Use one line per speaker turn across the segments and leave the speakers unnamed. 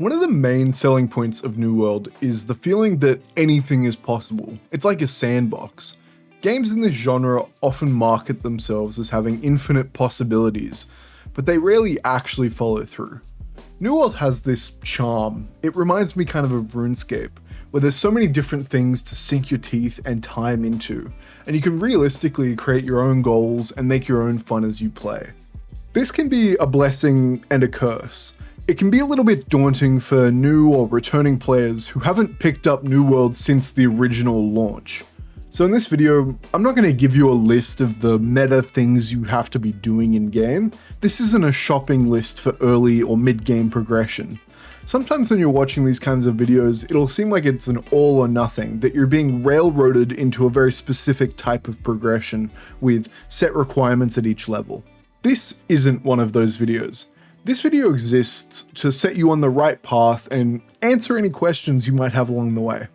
One of the main selling points of New World is the feeling that anything is possible. It's like a sandbox. Games in this genre often market themselves as having infinite possibilities, but they rarely actually follow through. New World has this charm. It reminds me kind of RuneScape, where there's so many different things to sink your teeth and time into, and you can realistically create your own goals and make your own fun as you play. This can be a blessing and a curse. It can be a little bit daunting for new or returning players who haven't picked up New World since the original launch. So in this video, I'm not going to give you a list of the meta things you have to be doing in game. This isn't a shopping list for early or mid-game progression. Sometimes when you're watching these kinds of videos, it'll seem like it's an all or nothing, that you're being railroaded into a very specific type of progression with set requirements at each level. This isn't one of those videos. This video exists to set you on the right path and answer any questions you might have along the way.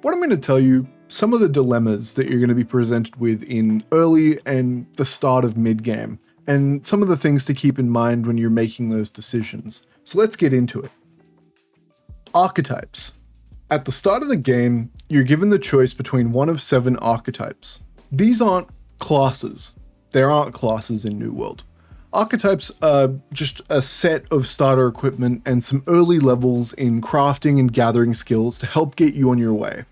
What I'm going to tell you, some of the dilemmas that you're going to be presented with in early and the start of mid-game, and some of the things to keep in mind when you're making those decisions. So let's get into it. Archetypes. At the start of the game, you're given the choice between one of 7 archetypes. These aren't classes. There aren't classes in New World. Archetypes are just a set of starter equipment and some early levels in crafting and gathering skills to help get you on your way.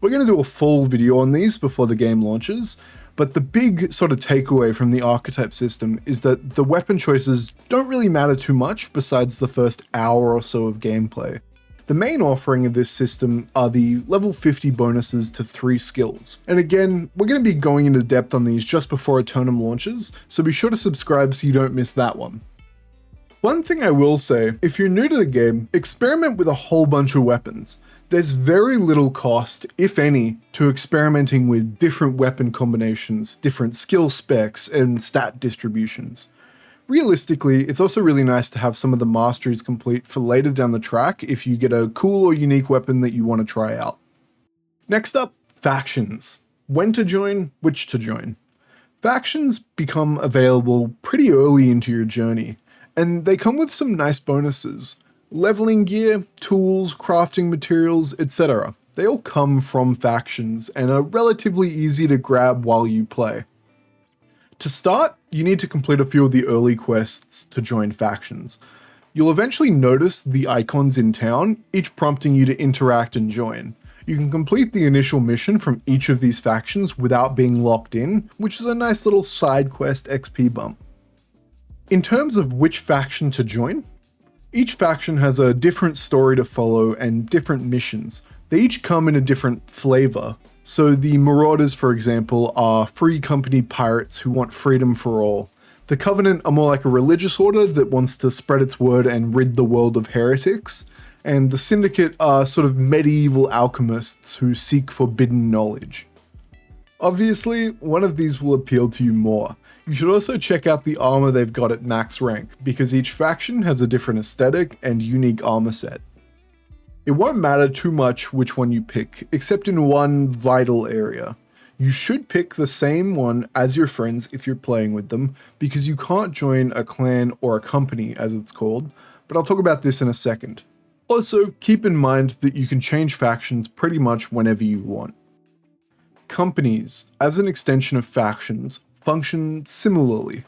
We're going to do a full video on these before the game launches, but the big sort of takeaway from the archetype system is that the weapon choices don't really matter too much besides the first hour or so of gameplay. The main offering of this system are the level 50 bonuses to 3 skills. And again, we're going to be going into depth on these just before Aeternum launches, so be sure to subscribe so you don't miss that one. One thing I will say, if you're new to the game, experiment with a whole bunch of weapons. There's very little cost, if any, to experimenting with different weapon combinations, different skill specs, and stat distributions. Realistically, it's also really nice to have some of the masteries complete for later down the track if you get a cool or unique weapon that you want to try out. Next up, factions. When to join, which to join. Factions become available pretty early into your journey, and they come with some nice bonuses. Leveling gear, tools, crafting materials, etc. They all come from factions and are relatively easy to grab while you play. To start, you need to complete a few of the early quests to join factions. You'll eventually notice the icons in town, each prompting you to interact and join. You can complete the initial mission from each of these factions without being locked in, which is a nice little side quest XP bump. In terms of which faction to join, each faction has a different story to follow and different missions. They each come in a different flavor. So the Marauders, for example, are free company pirates who want freedom for all. The Covenant are more like a religious order that wants to spread its word and rid the world of heretics. And the Syndicate are sort of medieval alchemists who seek forbidden knowledge. Obviously, one of these will appeal to you more. You should also check out the armor they've got at max rank, because each faction has a different aesthetic and unique armor set. It won't matter too much which one you pick, except in one vital area. You should pick the same one as your friends if you're playing with them, because you can't join a clan or a company as it's called, but I'll talk about this in a second. Also, keep in mind that you can change factions pretty much whenever you want. Companies, as an extension of factions, function similarly.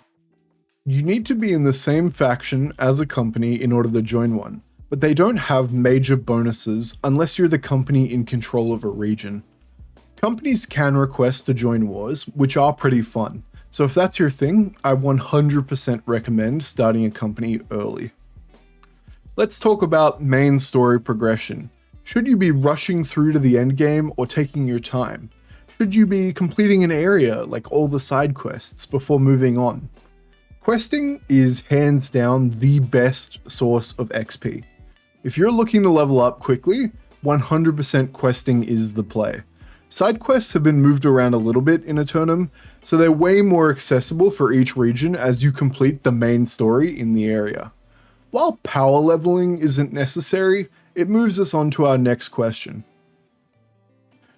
You need to be in the same faction as a company in order to join one, but they don't have major bonuses unless you're the company in control of a region. Companies can request to join wars, which are pretty fun, so if that's your thing, I 100% recommend starting a company early. Let's talk about main story progression. Should you be rushing through to the endgame or taking your time? Should you be completing an area like all the side quests before moving on? Questing is hands down the best source of XP. If you're looking to level up quickly, 100% questing is the play. Side quests have been moved around a little bit in Aeternum, so they're way more accessible for each region as you complete the main story in the area. While power leveling isn't necessary, it moves us on to our next question.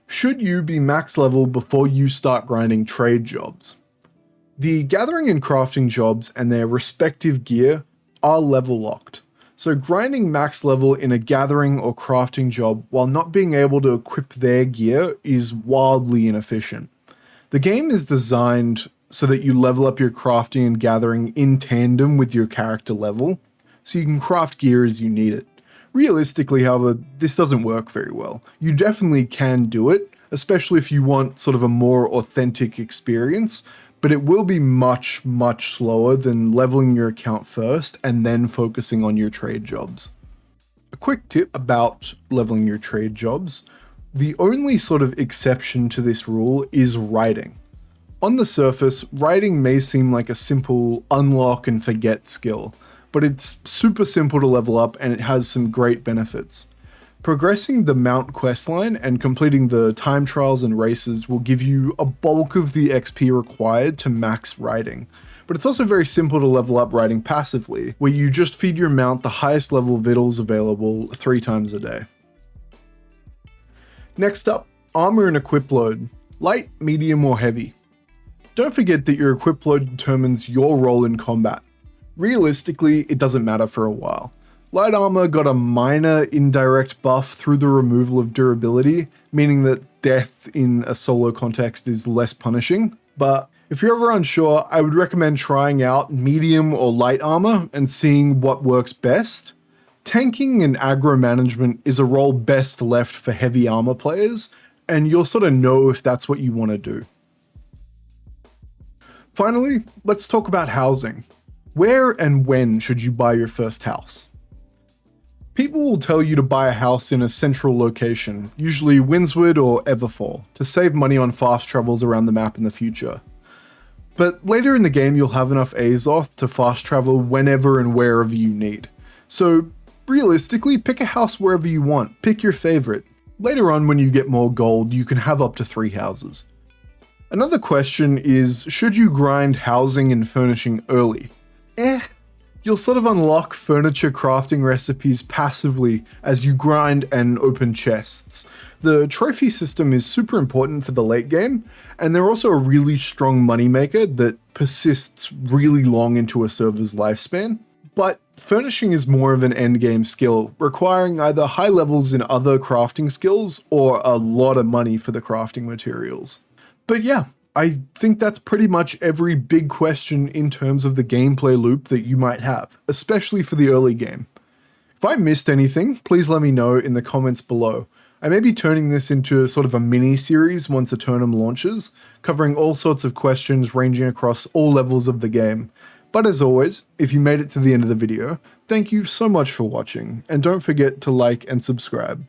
Should you be max level before you start grinding trade jobs? The gathering and crafting jobs and their respective gear are level locked, So grinding max level in a gathering or crafting job while not being able to equip their gear is wildly inefficient. The game is designed so that you level up your crafting and gathering in tandem with your character level, so you can craft gear as you need it. Realistically, however, this doesn't work very well. You definitely can do it, especially if you want sort of a more authentic experience, but it will be much, much slower than leveling your account first and then focusing on your trade jobs. A quick tip about leveling your trade jobs: the only sort of exception to this rule is writing. On the surface, writing may seem like a simple unlock and forget skill, but it's super simple to level up and it has some great benefits. Progressing the Mount questline and completing the time trials and races will give you a bulk of the XP required to max writing, but it's also very simple to level up writing passively, where you just feed your mount the highest level victuals available 3 times a day. Next up, armor and equip load: light, medium, or heavy. Don't forget that your equip load determines your role in combat. Realistically, it doesn't matter for a while. Light armor got a minor indirect buff through the removal of durability, meaning that death in a solo context is less punishing, but if you're ever unsure, I would recommend trying out medium or light armor and seeing what works best. Tanking and aggro management is a role best left for heavy armor players, and you'll sort of know if that's what you want to do. Finally, let's talk about housing. Where and when should you buy your first house? People will tell you to buy a house in a central location, usually Windswood or Everfall, to save money on fast travels around the map in the future. But later in the game you'll have enough Azoth to fast travel whenever and wherever you need. So realistically, pick a house wherever you want, pick your favorite. Later on when you get more gold, you can have up to 3 houses. Another question is, should you grind housing and furnishing early? You'll sort of unlock furniture crafting recipes passively as you grind and open chests. The trophy system is super important for the late game, and they're also a really strong moneymaker that persists really long into a server's lifespan. But furnishing is more of an endgame skill, requiring either high levels in other crafting skills or a lot of money for the crafting materials. But yeah, I think that's pretty much every big question in terms of the gameplay loop that you might have, especially for the early game. If I missed anything, please let me know in the comments below. I may be turning this into sort of a mini-series once Aeternum launches, covering all sorts of questions ranging across all levels of the game. But as always, if you made it to the end of the video, thank you so much for watching, and don't forget to like and subscribe.